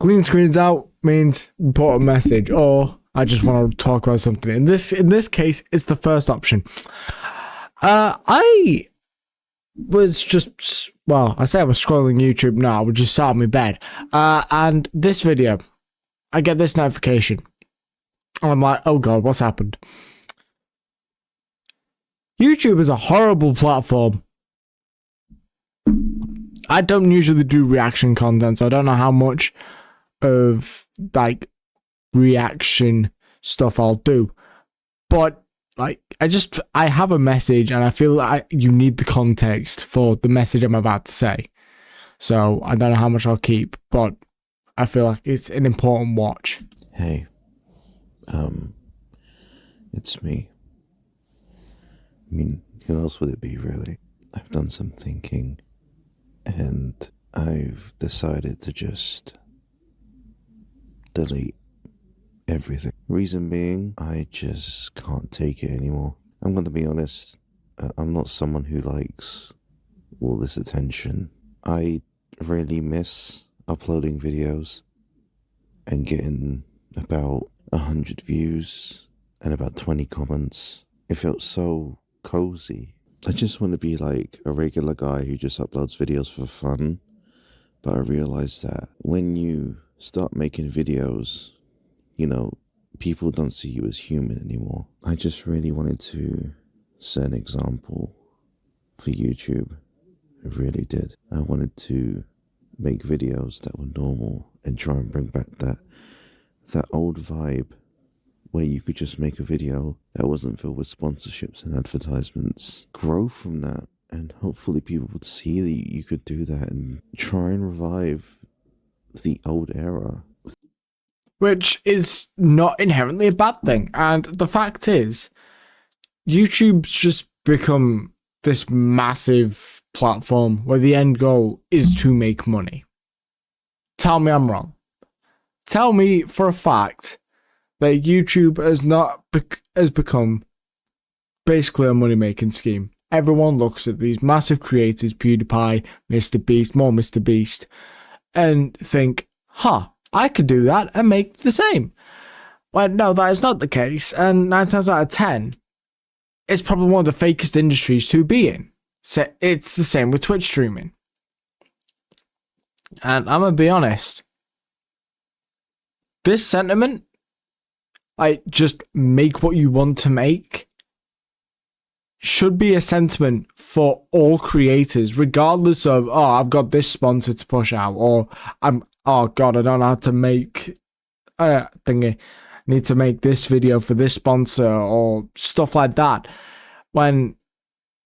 green screen's out means important message, or I just want to talk about something. In this case, it's the first option. I was just, well, I say I was scrolling YouTube now, I was just sat on my bed. And this video, I get this notification. And I'm like, oh God, what's happened? YouTube is a horrible platform. I don't usually do reaction content, so I don't know how much of like reaction stuff I'll do. But like, I have a message, and I feel like you need the context for the message I'm about to say. So I don't know how much I'll keep, but I feel like it's an important watch. Hey, it's me. I mean, who else would it be, really? I've done some thinking, and I've decided to just delete everything. Reason being, I just can't take it anymore. I'm going to be honest, I'm not someone who likes all this attention. I really miss uploading videos and getting about 100 views and about 20 comments. It felt so cozy. I just want to be like a regular guy who just uploads videos for fun. But I realized that when you start making videos, you know, people don't see you as human anymore. I just really wanted to set an example for YouTube. I really did. I wanted to make videos that were normal and try and bring back that old vibe where you could just make a video that wasn't filled with sponsorships and advertisements. Grow from that, and hopefully people would see that you could do that and try and revive the old era. Which is not inherently a bad thing. And the fact is, YouTube's just become this massive platform where the end goal is to make money. Tell me I'm wrong. Tell me for a fact that YouTube has become basically a money-making scheme. Everyone looks at these massive creators, PewDiePie, Mr. Beast, more Mr. Beast, and think, I could do that and make the same. Well, no, that is not the case, and 9 times out of 10, it's probably one of the fakest industries to be in. So it's the same with Twitch streaming. And I'm going to be honest, this sentiment, like, just make what you want to make, should be a sentiment for all creators, regardless of, I've got this sponsor to push out, or oh God, I don't know how to make thingy. I need to make this video for this sponsor or stuff like that. When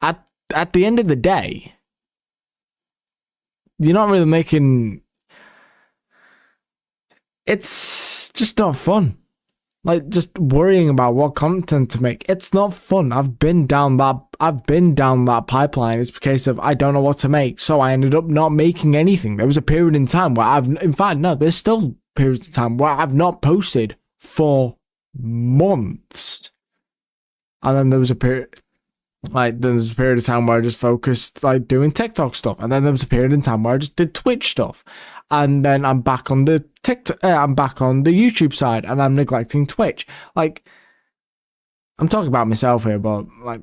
at the end of the day, you're not really making. It's just not fun. Like, just worrying about what content to make. It's not fun. I've been down that pipeline. It's a case of I don't know what to make. So I ended up not making anything. There was a period in time where there's still periods of time where I've not posted for months. And then there was a period of time where I just focused like doing TikTok stuff. And then there was a period in time where I just did Twitch stuff. And then I'm back on the I'm back on the YouTube side, and I'm neglecting Twitch. Like, I'm talking about myself here, but like,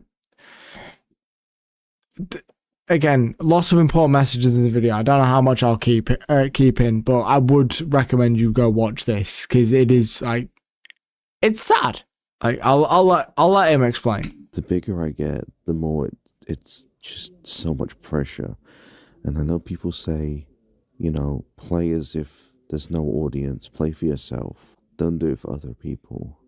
again, lots of important messages in the video. I don't know how much I'll keep in, but I would recommend you go watch this because it is like, it's sad. Like, I'll let him explain. The bigger I get, the more it's just so much pressure, and I know people say, you know, play as if there's no audience, play for yourself, don't do it for other people.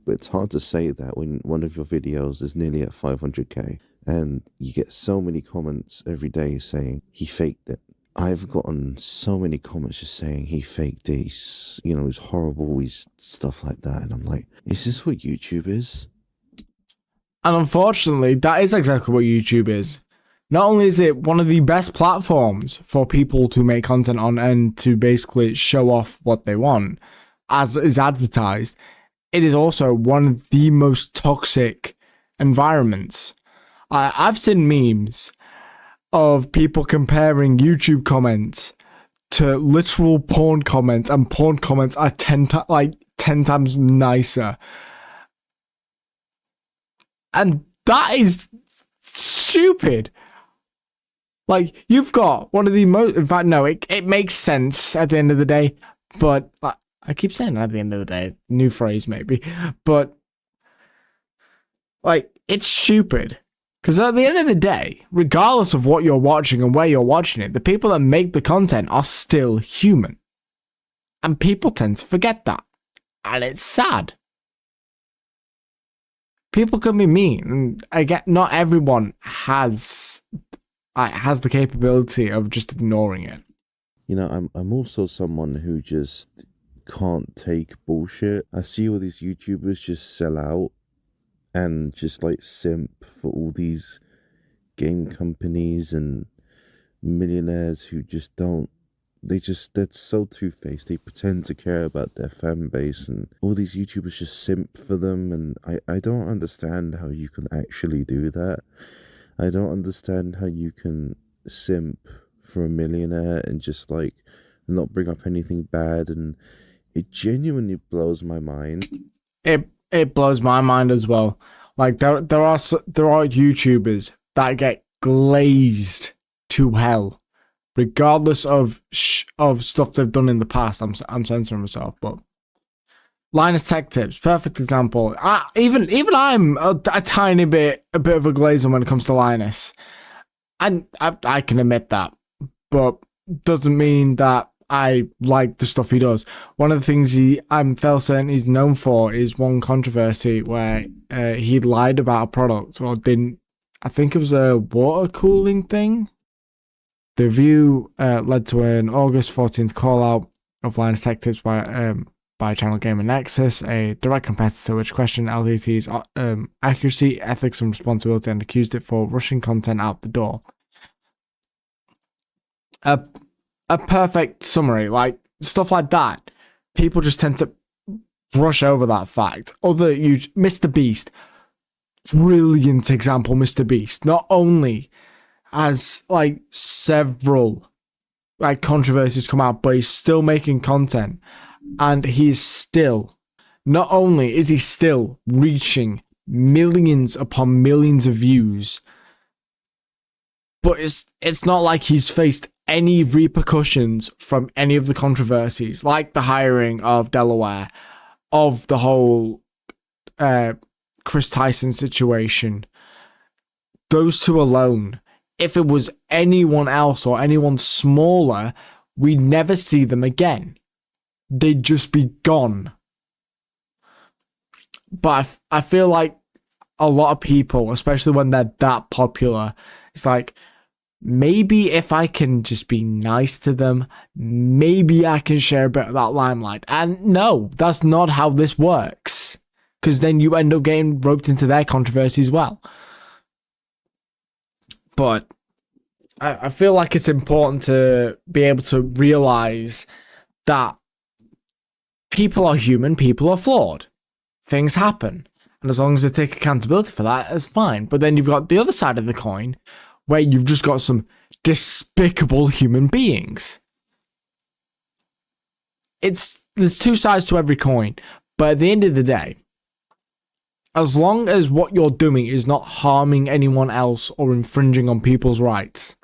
But it's hard to say that when one of your videos is nearly at 500k and you get so many comments every day saying he faked it. I've gotten so many comments just saying he faked it, he's horrible, he's stuff like that. And I'm like, is this what YouTube is? And unfortunately, that is exactly what YouTube is. Not only is it one of the best platforms for people to make content on and to basically show off what they want, as is advertised, it is also one of the most toxic environments. I've seen memes of people comparing YouTube comments to literal porn comments, and porn comments are 10 times nicer. And that is stupid. Like, you've got one of the most... In fact, no, it makes sense at the end of the day. But I keep saying at the end of the day. New phrase, maybe. But, like, it's stupid. Because at the end of the day, regardless of what you're watching and where you're watching it, the people that make the content are still human. And people tend to forget that. And it's sad. People can be mean, and again, not everyone has the capability of just ignoring it. You know, I'm also someone who just can't take bullshit. I see all these YouTubers just sell out and just like simp for all these game companies and millionaires who just don't. They're so two-faced. They pretend to care about their fan base, and all these YouTubers just simp for them, and I don't understand how you can actually do that. I don't understand how you can simp for a millionaire and just like not bring up anything bad, and it genuinely blows my mind. It blows my mind as well. Like there are YouTubers that get glazed to hell, regardless of stuff they've done in the past. I'm censoring myself, but Linus Tech Tips, perfect example. Even I'm a tiny bit of a glazer when it comes to Linus, and I can admit that, but doesn't mean that I like the stuff he does. One of the things I'm fairly certain he's known for is one controversy where he lied about a product or didn't. I think it was a water cooling thing. The review led to an August 14th call out of Linus Tech Tips by Channel Gamer Nexus, a direct competitor, which questioned LTT's accuracy, ethics, and responsibility, and accused it for rushing content out the door. A perfect summary, like stuff like that. People just tend to brush over that fact. Mr. Beast, brilliant example. Mr. Beast not only has like several like controversies come out, but he's still making content, and he's still, not only is he still reaching millions upon millions of views, but it's not like he's faced any repercussions from any of the controversies, like the hiring of Delaware, of the whole Chris Tyson situation. Those two alone, if it was anyone else or anyone smaller, we'd never see them again. They'd just be gone. But I feel like a lot of people, especially when they're that popular, it's like, maybe if I can just be nice to them, maybe I can share a bit of that limelight. And no, that's not how this works. Because then you end up getting roped into their controversy as well. But I feel like it's important to be able to realize that people are human, people are flawed. Things happen. And as long as they take accountability for that, it's fine. But then you've got the other side of the coin, where you've just got some despicable human beings. There's two sides to every coin, but at the end of the day, as long as what you're doing is not harming anyone else or infringing on people's rights,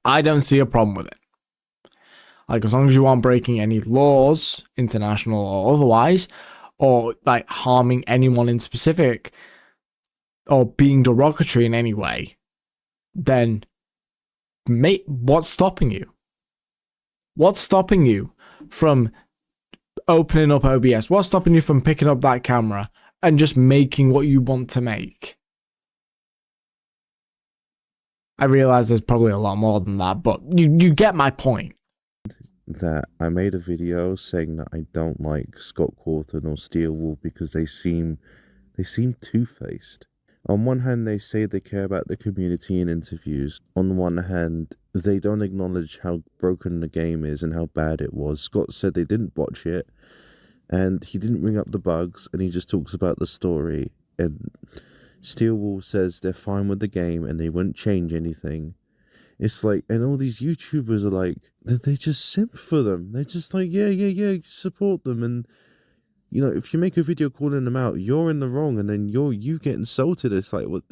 I don't see a problem with it. Like, as long as you aren't breaking any laws, international or otherwise, or like harming anyone in specific, or being derogatory in any way, then mate, what's stopping you? What's stopping you from opening up OBS? What's stopping you from picking up that camera and just making what you want to make? I realize there's probably a lot more than that, but you get my point. That I made a video saying that I don't like Scott Cawthon or Steelwool because they seem two-faced. On one hand, they say they care about the community in interviews. On one hand, they don't acknowledge how broken the game is and how bad it was. Scott said they didn't watch it, and he didn't bring up the bugs, and he just talks about the story. And Steelwool says they're fine with the game and they wouldn't change anything. It's like, and all these YouTubers are like, they just simp for them. They're just like, yeah, support them. And, you know, if you make a video calling them out, you're in the wrong, and then you get insulted. It's like, what?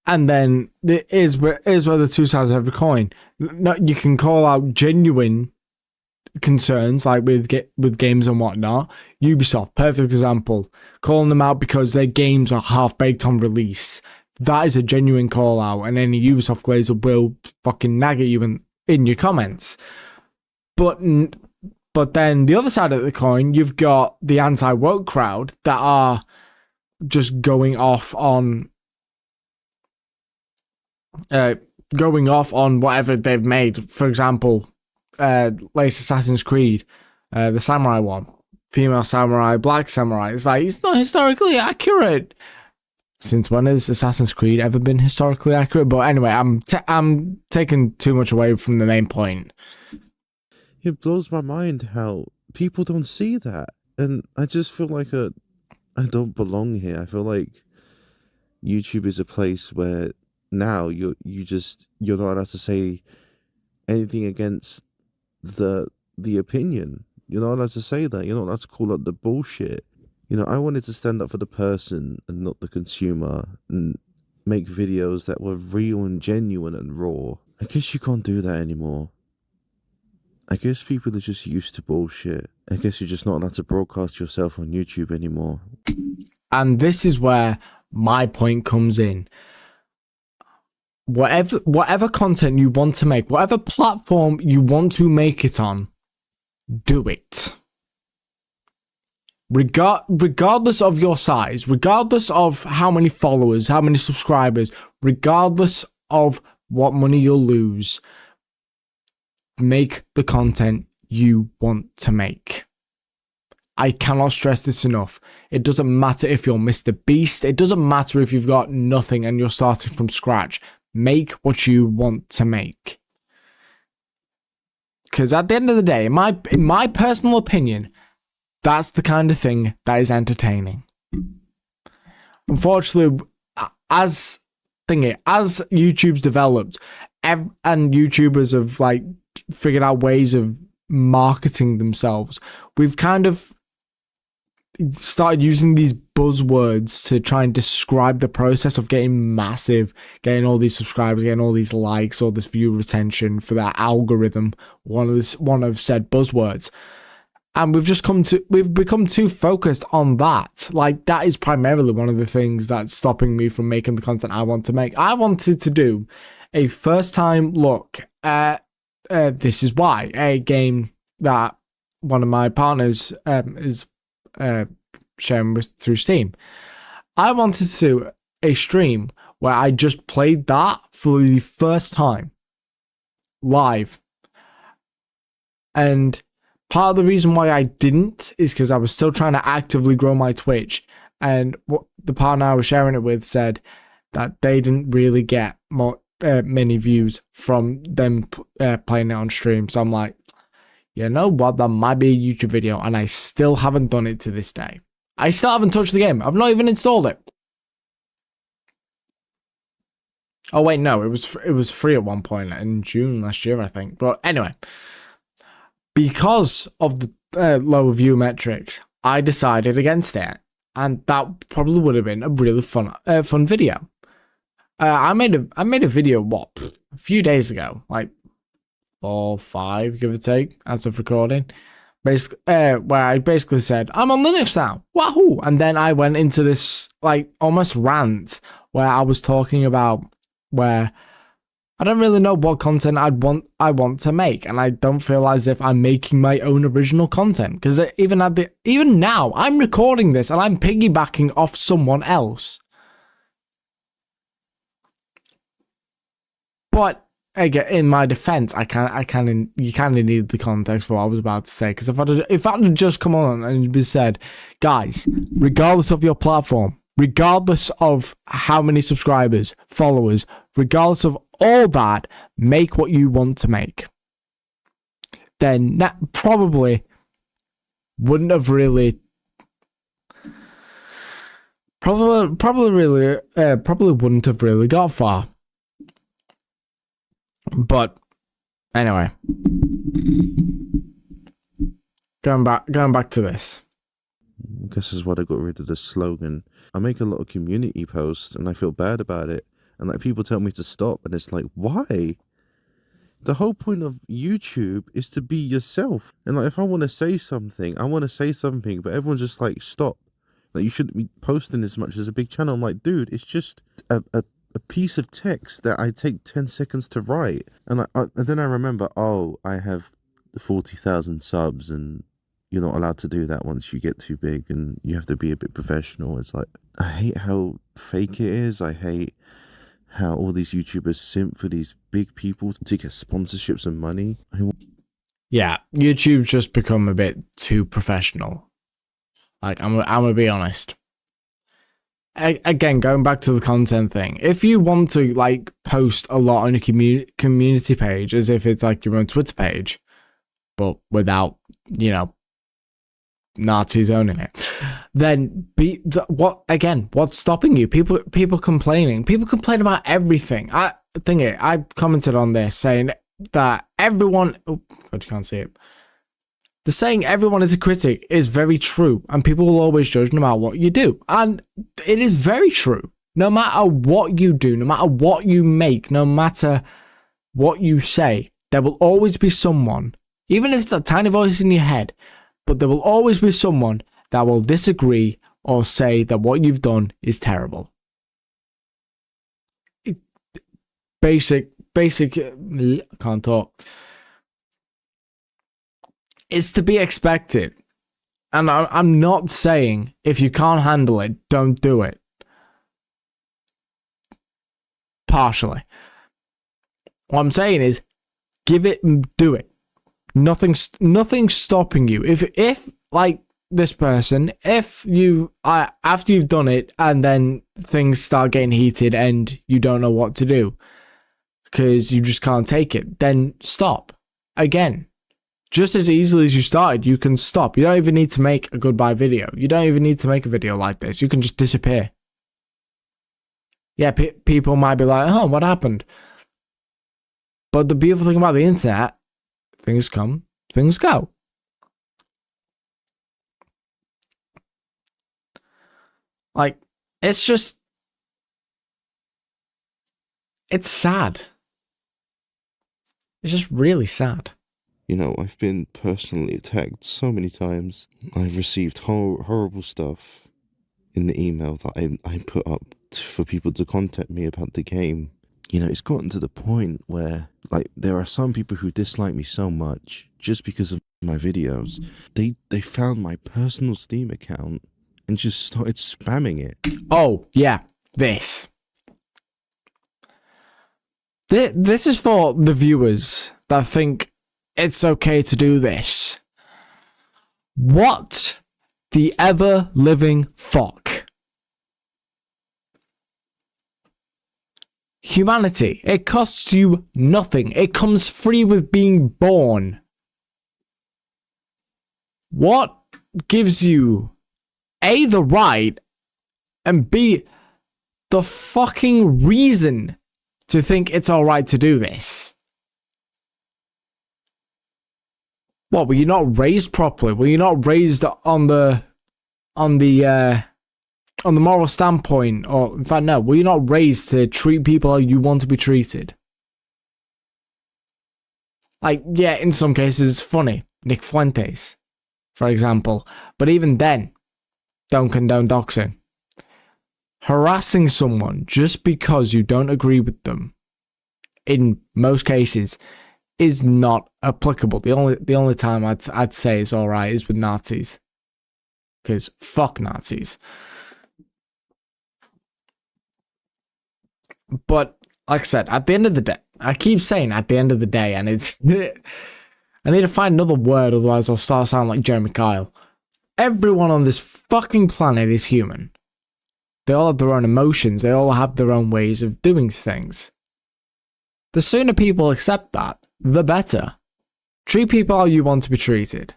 And then it is where the two sides of every coin. No, you can call out genuine concerns like with games and whatnot. Ubisoft, perfect example, calling them out because their games are half baked on release. That is a genuine call out, and any Ubisoft glazer will fucking nag at you in your comments. But then the other side of the coin, you've got the anti-woke crowd that are just going off on whatever they've made. For example, latest Assassin's Creed, the samurai one, female samurai, black samurai. It's like, it's not historically accurate. Since when has Assassin's Creed ever been historically accurate? But anyway, I'm taking too much away from the main point. It blows my mind how people don't see that, and I just feel like I don't belong here. I feel like YouTube is a place where now you're not allowed to say anything against the opinion. You're not allowed to say that. You're not allowed to call out the bullshit. You know, I wanted to stand up for the person and not the consumer, and make videos that were real and genuine and raw. I guess you can't do that anymore. I guess people are just used to bullshit. I guess you're just not allowed to broadcast yourself on YouTube anymore. And this is where my point comes in. Whatever content you want to make, whatever platform you want to make it on, do it. Regardless of your size, regardless of how many followers, how many subscribers, regardless of what money you'll lose, make the content you want to make. I cannot stress this enough. It doesn't matter if you're Mr. Beast. It doesn't matter if you've got nothing and you're starting from scratch. Make what you want to make. Because at the end of the day, in my personal opinion, that's the kind of thing that is entertaining. Unfortunately, as YouTube's developed, and YouTubers have like figured out ways of marketing themselves, we've kind of started using these buzzwords to try and describe the process of getting massive, getting all these subscribers, getting all these likes, all this view retention for that algorithm, one of said buzzwords. And we've become too focused on that. Like, that is primarily one of the things that's stopping me from making the content I want to make. I wanted to do a first time look at This Is Why, a game that one of my partners is sharing through Steam. I wanted to do a stream where I just played that for the first time live. And part of the reason why I didn't is because I was still trying to actively grow my Twitch. And what the partner I was sharing it with said that they didn't really get many views from them playing it on stream. So I'm like, you know what? That might be a YouTube video. And I still haven't done it to this day. I still haven't touched the game. I've not even installed it. Oh, wait, no. It was free at one point in June last year, I think. But anyway, because of the lower view metrics, I decided against it. And that probably would have been a really fun video. I made a video, a few days ago, like 4 or 5, give or take, as of recording. Basically, where I basically said, I'm on Linux now, wahoo! And then I went into this, like, almost rant, where I was talking about where I don't really know what content I want to make, and I don't feel as if I'm making my own original content, because even now, I'm recording this, and I'm piggybacking off someone else. But again, in my defense, you kind of needed the context for what I was about to say, because if I had just come on and been said, guys, regardless of your platform, regardless of how many subscribers, followers, regardless of all that, make what you want to make, then that probably wouldn't have really. Probably wouldn't have really got far. But anyway, going back to this. I guess this is why I got rid of the slogan. I make a lot of community posts and I feel bad about it. And like people tell me to stop and it's like, why? The whole point of YouTube is to be yourself. And like if I want to say something, I want to say something, but everyone's just like, stop. Like you shouldn't be posting as much as a big channel. I'm like, dude, it's just a piece of text that I take 10 seconds to write. And then I remember, oh, I have 40,000 subs and you're not allowed to do that once you get too big and you have to be a bit professional. It's like, I hate how fake it is. I hate how all these YouTubers simp for these big people to get sponsorships and money. Yeah, YouTube's just become a bit too professional. Like, I'm gonna be honest. Again, going back to the content thing, if you want to like post a lot on your community page as if it's like your own Twitter page, but without, Nazis owning it, then what's stopping you? People complaining. People complain about everything. I commented on this saying that everyone, oh God, you can't see it. The saying everyone is a critic is very true, and people will always judge no matter what you do. And it is very true. No matter what you do, no matter what you make, no matter what you say, there will always be someone, even if it's a tiny voice in your head, but there will always be someone that will disagree or say that what you've done is terrible. Basic, I can't talk. It's to be expected. And I'm not saying if you can't handle it, don't do it. Partially. What I'm saying is, give it and do it. Nothing's stopping you. If like this person, if you after you've done it and then things start getting heated and you don't know what to do because you just can't take it, then stop. Again, just as easily as you started, you can stop. You don't even need to make a goodbye video. You don't even need to make a video like this. You can just disappear. Yeah, people might be like, oh, what happened? But the beautiful thing about the internet, things come, things go. Like, it's sad. It's just really sad. You know, I've been personally attacked so many times. I've received horrible stuff in the email that I put up for people to contact me about the game. You know, it's gotten to the point where, like, there are some people who dislike me so much just because of my videos. They found my personal Steam account and just started spamming it. Oh, yeah, this. This is for the viewers that think it's okay to do this. What the ever-living fuck? Humanity, it costs you nothing. It comes free with being born. What gives you A, the right, and B, the fucking reason to think it's alright to do this? What, were you not raised properly? Were you not raised on the moral standpoint? Or, in fact, no, were you not raised to treat people how you want to be treated? Like, yeah, in some cases it's funny. Nick Fuentes, for example. But even then, don't condone doxing. Harassing someone just because you don't agree with them, in most cases, is not applicable. The only time I'd say it's alright is with Nazis. Because fuck Nazis. But, like I said, at the end of the day, I keep saying at the end of the day, and it's... I need to find another word, otherwise I'll start sounding like Jeremy Kyle. Everyone on this fucking planet is human. They all have their own emotions. They all have their own ways of doing things. The sooner people accept that, the better. Treat people how you want to be treated.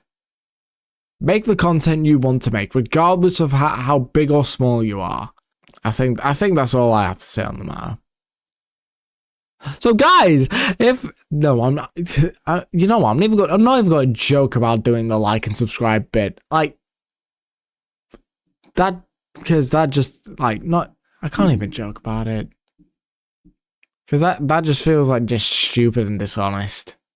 Make the content you want to make, regardless of how big or small you are. I think that's all I have to say on the matter. So guys, if no, I'm not. You know what? I'm not even going to joke about doing the like and subscribe bit. Like that, because that just like not. I can't even joke about it. Because that just feels like just stupid and dishonest.